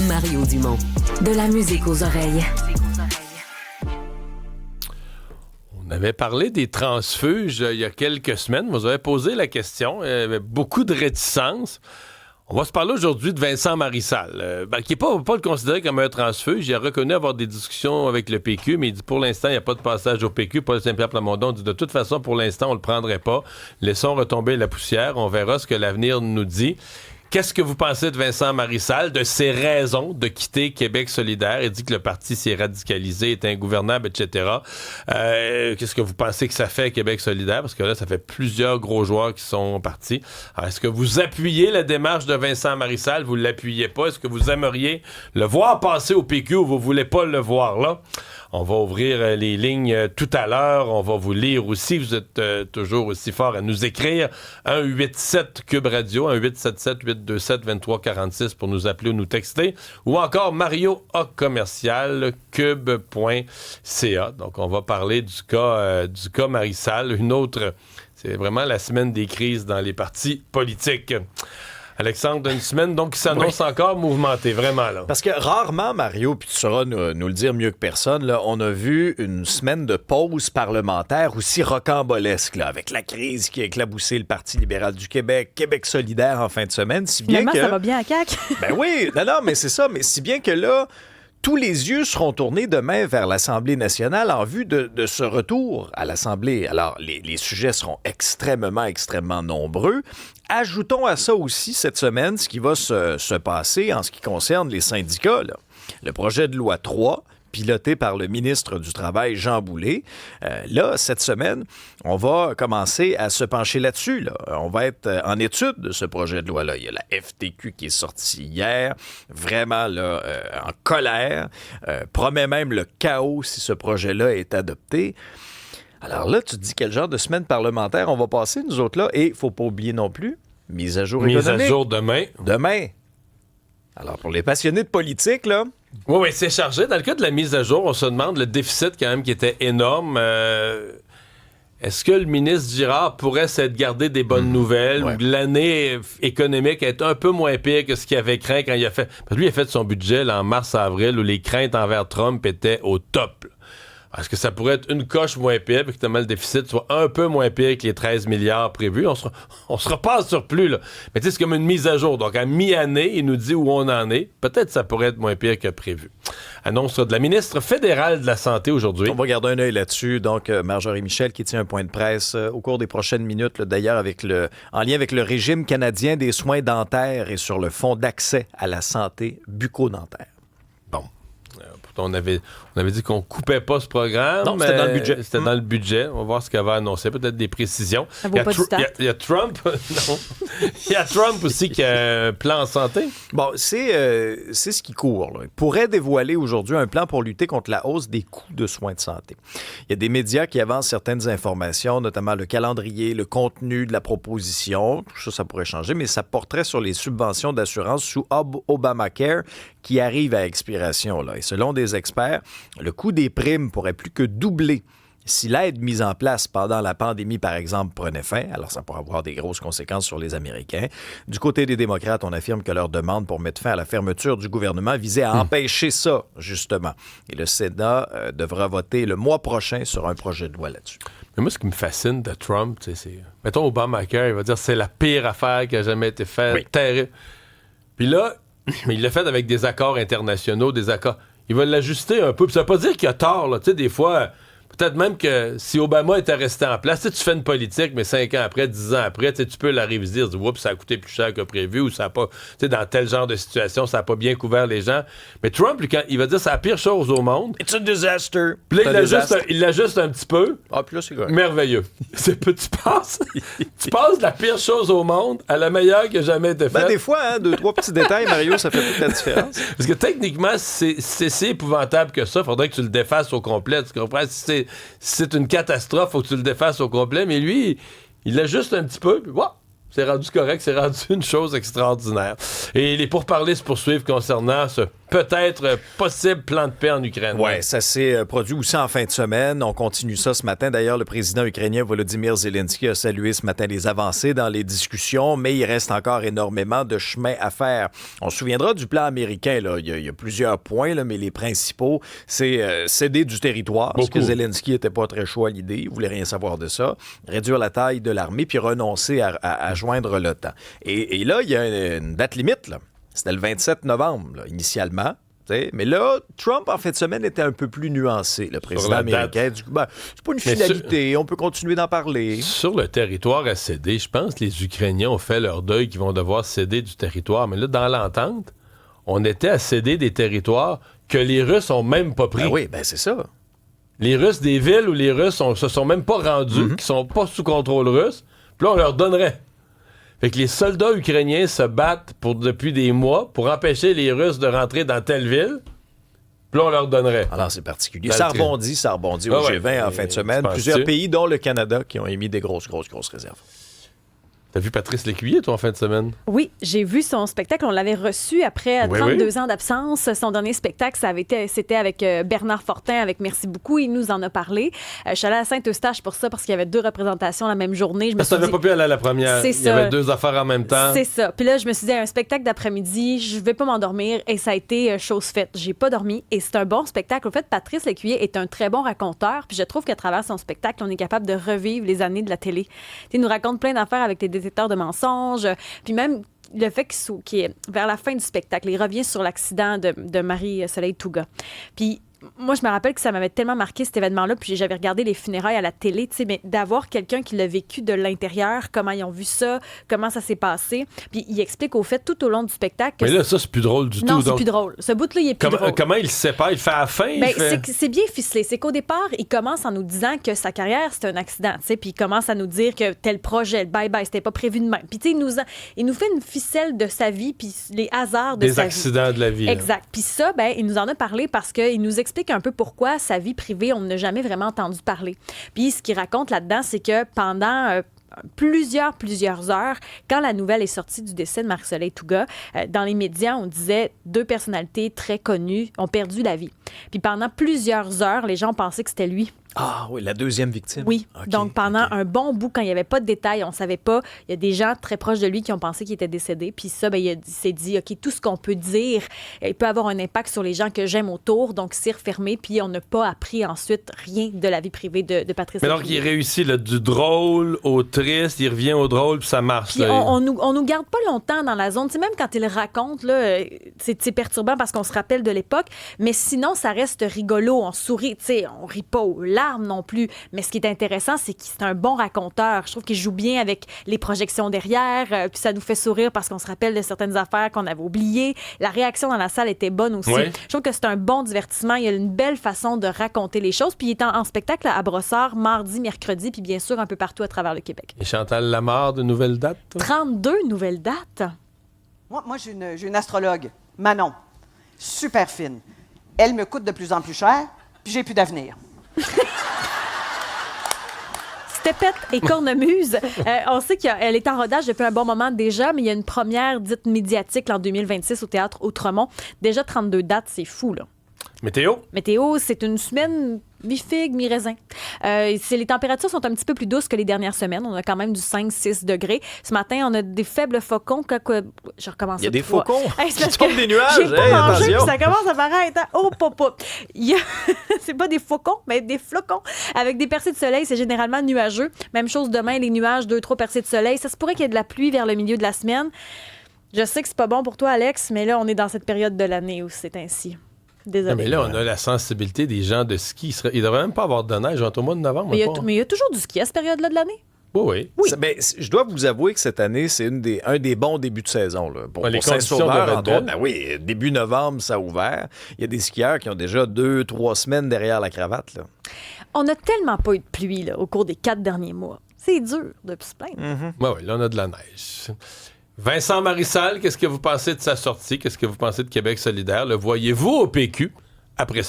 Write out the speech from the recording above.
Mario Dumont. De la musique aux oreilles. On avait parlé des transfuges il y a quelques semaines. Vous avez posé la question. Il y avait beaucoup de réticence. On va se parler aujourd'hui de Vincent Marissal, qui n'est pas le considéré comme un transfuge. Il a reconnu avoir des discussions avec le PQ, mais il dit pour l'instant, il n'y a pas de passage au PQ. Paul Saint-Pierre Plamondon dit de toute façon, pour l'instant, on ne le prendrait pas. Laissons retomber la poussière. On verra ce que l'avenir nous dit. Qu'est-ce que vous pensez de Vincent Marissal, de ses raisons de quitter Québec solidaire? Il dit que le parti s'est radicalisé, est ingouvernable, etc. Qu'est-ce que vous pensez que ça fait à Québec solidaire? Parce que là, ça fait plusieurs gros joueurs qui sont partis. Alors, est-ce que vous appuyez la démarche de Vincent Marissal? Vous ne l'appuyez pas? Est-ce que vous aimeriez le voir passer au PQ ou vous ne voulez pas le voir là? On va ouvrir les lignes tout à l'heure. On va vous lire aussi. Vous êtes toujours aussi fort à nous écrire. 1-877-CUBE-RADIO, 1-877-827-2346 pour nous appeler ou nous texter. Ou encore mario@cube.ca. Donc, on va parler du cas Marissal. Une autre, c'est vraiment la semaine des crises dans les partis politiques. Alexandre, une semaine donc qui s'annonce encore mouvementée, vraiment là. Parce que rarement, Mario, puis tu sauras nous le dire mieux que personne, là, on a vu une semaine de pause parlementaire aussi rocambolesque, là, avec la crise qui a éclaboussé le Parti libéral du Québec, Québec solidaire en fin de semaine, si bien Finalement, que... ça va bien à CAQ. Ben oui, non, mais c'est ça, mais si bien que là... Tous les yeux seront tournés demain vers l'Assemblée nationale en vue de ce retour à l'Assemblée. Alors, les sujets seront extrêmement nombreux. Ajoutons à ça aussi cette semaine ce qui va se passer en ce qui concerne les syndicats, là. Le projet de loi 3, piloté par le ministre du Travail, Jean Boulet. Là, cette semaine, on va commencer à se pencher là-dessus, là. On va être en étude de ce projet de loi-là. Il y a la FTQ qui est sortie hier, vraiment là, en colère, promet même le chaos si ce projet-là est adopté. Alors là, tu te dis quel genre de semaine parlementaire on va passer, nous autres là, et il ne faut pas oublier non plus, mise à jour économique. Mise à jour demain. Demain. Alors, pour les passionnés de politique, là... Oui, c'est chargé. Dans le cas de la mise à jour, on se demande le déficit quand même qui était énorme. Est-ce que le ministre Girard pourrait s'être gardé des bonnes nouvelles ou l'année économique est un peu moins pire que ce qu'il avait craint quand il a fait... Parce que lui, il a fait son budget là, en mars-avril où les craintes envers Trump étaient au top, là. Est-ce que ça pourrait être une coche moins pire puis que tellement le déficit soit un peu moins pire que les 13 milliards prévus? On se repasse sur plus, là. Mais tu sais, c'est comme une mise à jour. Donc, à mi-année, il nous dit où on en est. Peut-être que ça pourrait être moins pire que prévu. Annonce de la ministre fédérale de la Santé aujourd'hui. On va garder un œil là-dessus. Donc, Marjorie Michel qui tient un point de presse au cours des prochaines minutes, là, d'ailleurs, en lien avec le régime canadien des soins dentaires et sur le fonds d'accès à la santé bucco-dentaire. Bon. On avait dit qu'on coupait pas ce programme. Non, c'était dans le budget. C'était dans le budget. On va voir ce qu'elle va annoncer. Peut-être des précisions. Ça vaut pas du temps. Il y a Trump. Non. Il y a Trump aussi qui a un plan en santé. Bon, c'est ce qui court, là. Il pourrait dévoiler aujourd'hui un plan pour lutter contre la hausse des coûts de soins de santé. Il y a des médias qui avancent certaines informations, notamment le calendrier, le contenu de la proposition. Tout ça pourrait changer, mais ça porterait sur les subventions d'assurance sous Obamacare qui arrivent à expiration, là. Et selon des experts, le coût des primes pourrait plus que doubler si l'aide mise en place pendant la pandémie, par exemple, prenait fin. Alors, ça pourrait avoir des grosses conséquences sur les Américains. Du côté des démocrates, on affirme que leur demande pour mettre fin à la fermeture du gouvernement visait à empêcher ça, justement. Et le Sénat devra voter le mois prochain sur un projet de loi là-dessus. Mais moi, ce qui me fascine de Trump, c'est... Mettons Obamacare, il va dire c'est la pire affaire qui a jamais été faite. Oui. Terrible. Puis là, il l'a fait avec des accords internationaux, des accords... Il va l'ajuster un peu. Puis ça veut pas dire qu'il a tort, là. Tu sais, des fois, peut-être même que si Obama était resté en place, tu fais une politique, mais 5 ans après, 10 ans après, tu peux la réviser, dire, oups, ça a coûté plus cher que prévu, ou ça a pas, tu sais, dans tel genre de situation, ça a pas bien couvert les gens. Mais Trump, lui, quand il va dire c'est la pire chose au monde. It's a disaster. Puis là, il l'ajuste un petit peu. Ah, puis là, c'est correct. Merveilleux. Tu passes de la pire chose au monde à la meilleure qui a jamais été faite. Ben, des fois, hein, 2-3 petits détails, Mario, ça fait toute la différence. Parce que techniquement, c'est si épouvantable que ça. Faudrait que tu le défasses au complet. Tu comprends? Si c'est une catastrophe, faut que tu le défasses au complet. Mais lui, il l'ajuste un petit peu. Puis, C'est rendu correct, c'est rendu une chose extraordinaire. Et les pourparlers se poursuivent concernant ce peut-être possible plan de paix en Ukraine. Oui, ça s'est produit aussi en fin de semaine. On continue ça ce matin. D'ailleurs, le président ukrainien Volodymyr Zelensky a salué ce matin les avancées dans les discussions, mais il reste encore énormément de chemin à faire. On se souviendra du plan américain. Là. Il y a plusieurs points, là, mais les principaux, c'est céder du territoire, parce que Zelensky n'était pas très chaud à l'idée. Il voulait rien savoir de ça. Réduire la taille de l'armée, puis renoncer à joindre l'OTAN. Et là, il y a une date limite, là. C'était le 27 novembre, là, initialement. T'sais. Mais là, Trump, en fin de semaine, était un peu plus nuancé, le président américain. Du coup, c'est pas une finalité, on peut continuer d'en parler. Sur le territoire à céder, je pense que les Ukrainiens ont fait leur deuil qu'ils vont devoir céder du territoire. Mais là, dans l'entente, on était à céder des territoires que les Russes ont même pas pris. Ben oui, c'est ça. Les Russes, des villes où les Russes se sont même pas rendus, qui sont pas sous contrôle russe, puis là, on leur donnerait. Fait que les soldats ukrainiens se battent depuis des mois pour empêcher les Russes de rentrer dans telle ville. Puis là, on leur donnerait. Alors, c'est particulier. Ça rebondit au G20 en fin de semaine. Plusieurs pays, dont le Canada, qui ont émis des grosses réserves. T'as vu Patrice Lécuyer, toi, en fin de semaine? Oui, j'ai vu son spectacle. On l'avait reçu après 32 ans d'absence. Son dernier spectacle, c'était avec Bernard Fortin, avec Merci beaucoup. Il nous en a parlé. Je suis allée à Saint-Eustache pour ça, parce qu'il y avait 2 représentations la même journée. Je t'avais pas pu aller à la première. Il y avait 2 affaires en même temps. C'est ça. Puis là, je me suis dit, un spectacle d'après-midi, je vais pas m'endormir. Et ça a été chose faite. J'ai pas dormi. Et c'est un bon spectacle. Au fait, Patrice Lécuyer est un très bon raconteur. Puis je trouve qu'à travers son spectacle, on est capable de revivre les années de la télé. Il nous raconte plein d'affaires avec des détecteurs de mensonges, puis même le fait qu'il est vers la fin du spectacle, il revient sur l'accident de Marie-Soleil Touga. Puis moi, je me rappelle que ça m'avait tellement marqué, cet événement-là, puis j'avais regardé les funérailles à la télé, tu sais, mais d'avoir quelqu'un qui l'a vécu de l'intérieur, comment ils ont vu ça, comment ça s'est passé, puis il explique au fait tout au long du spectacle... Mais là, ça, c'est plus drôle du tout. Non, c'est plus drôle. Ce bout-là, il est plus drôle. Comment il se sépare? Il fait à la fin? C'est bien ficelé. C'est qu'au départ, il commence en nous disant que sa carrière, c'est un accident, tu sais, puis il commence à nous dire que tel projet, le bye-bye, c'était pas prévu de même. Puis, tu sais, il nous fait une ficelle de sa vie, puis les hasards de sa vie. Des accidents de la vie. Exact. Puis ça, il nous en a parlé parce qu'il nous explique un peu pourquoi sa vie privée, on n'a jamais vraiment entendu parler. Puis ce qu'il raconte là-dedans, c'est que pendant plusieurs heures, quand la nouvelle est sortie du décès de Marie-Soleil Touga, dans les médias, on disait 2 personnalités très connues ont perdu la vie. Puis pendant plusieurs heures, les gens pensaient que c'était lui. Ah oui, la deuxième victime. Oui, okay, donc pendant un bon bout, quand il n'y avait pas de détails, on ne savait pas, il y a des gens très proches de lui qui ont pensé qu'il était décédé. Puis ça, il s'est dit, OK, tout ce qu'on peut dire, il peut avoir un impact sur les gens que j'aime autour, donc c'est refermé. Puis on n'a pas appris ensuite rien de la vie privée de Patrice Lécuyer. Mais donc, il réussit du drôle au triste, il revient au drôle, puis ça marche. Puis on nous garde pas longtemps dans la zone. T'sais, même quand il raconte, là, c'est perturbant parce qu'on se rappelle de l'époque, mais sinon, ça reste rigolo, on sourit, on rit pas aux larmes non plus. Mais ce qui est intéressant, c'est qu'il est un bon raconteur. Je trouve qu'il joue bien avec les projections derrière, puis ça nous fait sourire parce qu'on se rappelle de certaines affaires qu'on avait oubliées. La réaction dans la salle était bonne aussi. Oui. Je trouve que c'est un bon divertissement. Il y a une belle façon de raconter les choses. Puis il est en spectacle à Brossard, mardi, mercredi, puis bien sûr un peu partout à travers le Québec. Et Chantal Lamarre, de nouvelles dates? 32 nouvelles dates. Moi j'ai une astrologue, Manon, super fine. Elle me coûte de plus en plus cher, puis j'ai plus d'avenir. Stépette et cornemuse. On sait qu'elle est en rodage depuis un bon moment déjà, mais il y a une première dite médiatique en 2026 au Théâtre Outremont. Déjà 32 dates, c'est fou, là. Météo, c'est une semaine mi-figue, mi-raisin. Les températures sont un petit peu plus douces que les dernières semaines. On a quand même du 5-6 degrés. Ce matin, on a des faibles faucons. Je recommence. Il y a des faucons qui tombent des nuages. J'ai pas mangé, puis ça commence à paraître. Oh, pop. C'est pas des faucons, mais des flocons. Avec des percées de soleil, c'est généralement nuageux. Même chose demain, les nuages, 2-3 percées de soleil. Ça se pourrait qu'il y ait de la pluie vers le milieu de la semaine. Je sais que c'est pas bon pour toi, Alex, mais là, on est dans cette période de l'année où c'est ainsi. Désolé. Non, mais là, on a la sensibilité des gens de ski. Il ne devrait même pas avoir de neige au mois de novembre. Mais il y a toujours du ski à cette période-là de l'année. Oui. Je dois vous avouer que cette année, c'est un des bons débuts de saison. Là. Pour Saint-Sauveur, entre autres, oui, début novembre, ça a ouvert. Il y a des skieurs qui ont déjà 2-3 semaines derrière la cravate. Là. On n'a tellement pas eu de pluie là, au cours des 4 derniers mois. C'est dur de se plaindre. Oui, là, on a de la neige. Vincent Marissal, qu'est-ce que vous pensez de sa sortie? Qu'est-ce que vous pensez de Québec solidaire? Le voyez-vous au PQ après ça?